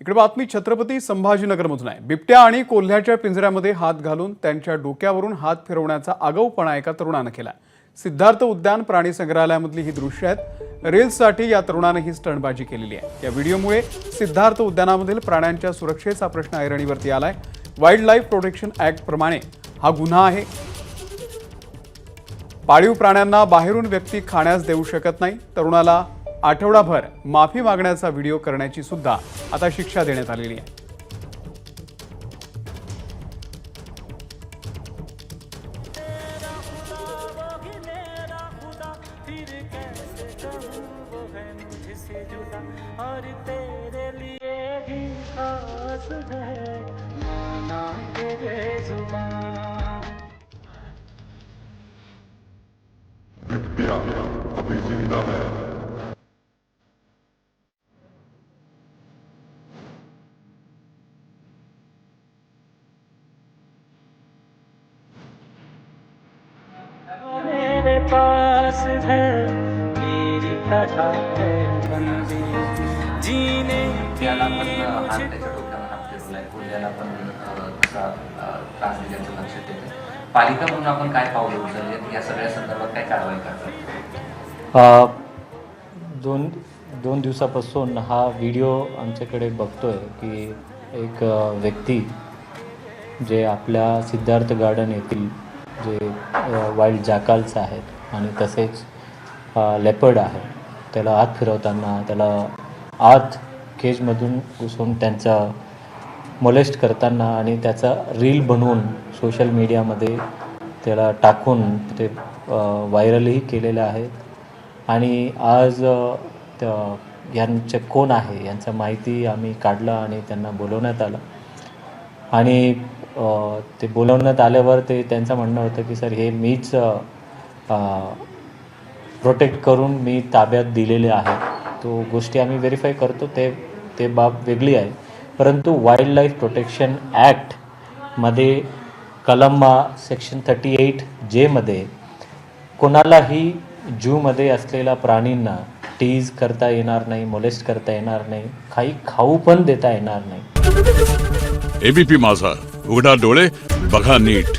इकडे बातमी छत्रपती संभाजीनगरमधून आहे। बिबट्या आणि कोल्ह्याच्या पिंजऱ्यामध्ये हात घालून त्यांच्या डोक्यावरून हात फिरवण्याचा आगाऊपणा एका तरुणाने केला। सिद्धार्थ उद्यान प्राणी संग्रहालयामधली ही दृश्य आहेत। रील्ससाठी या तरुणाने ही स्टंटबाजी केलेली आहे। या व्हिडिओमुळे सिद्धार्थ उद्यानामधील प्राण्यांच्या सुरक्षेचा प्रश्न ऐरणीवरती आलाय। वाईल्ड लाईफ प्रोटेक्शन ऍक्ट प्रमाणे हा गुन्हा आहे। पाळीव प्राण्यांना बाहेरून व्यक्ती खाण्यास देऊ शकत नाही। तरुणाला आठवडाभर माफी मागण्याचा व्हिडिओ करण्याची सुद्धा आता शिक्षा देण्यात आलेली आहे। मेरे पास है मेरी कथा है बंदी जीने त्याला पण हात त्याच्या डोक्यावर हात फिरवलाय, कोल्ह्याला पण त्रास दिल्याचं लक्षात येतं। पालिका म्हणून आपण काय पावलं उचलली या सगळ्या संदर्भात काय कारवाई करतात? दोन दिवसापासून हा व्हिडिओ आमच्याकडे बघतोय की एक व्यक्ती जे आपल्या सिद्धार्थ गार्डन येथील जे वाईल्ड जॅकल्स आहेत आणि तसेच लेपर्ड आहे त्याला हात फिरवताना त्याला आत केजमधून घुसून त्यांचा मोलेस्ट करताना आणि त्याचा रील बनवून सोशल मीडियामध्ये त्याला टाकून ते व्हायरलही केलेले आहेत। आणि आज यांचे कोण आहे यांचा माहिती आम्ही काढला आणि त्यांना बोलवण्यात आलं आणि ते बोलवण्यात आल्यावर त्यांचं म्हणणं होतं की सर हे मीच प्रोटेक्ट करून मी ताब्यात दिलेले आहे। तो गोष्टी आम्ही व्हेरीफाय करतो ते बाब वेगळी आहे, परंतु वाईल्ड लाईफ प्रोटेक्शन ॲक्टमध्ये कलम सेक्शन 38J मध्ये कोणालाही जूमध्ये असलेल्या प्राणींना टीज करता येणार नाही, मोलेस्ट करता येणार नाही, काही खाऊ पण देता येणार नाही। एबीपी माझा, उघडा डोळे बघा नीट।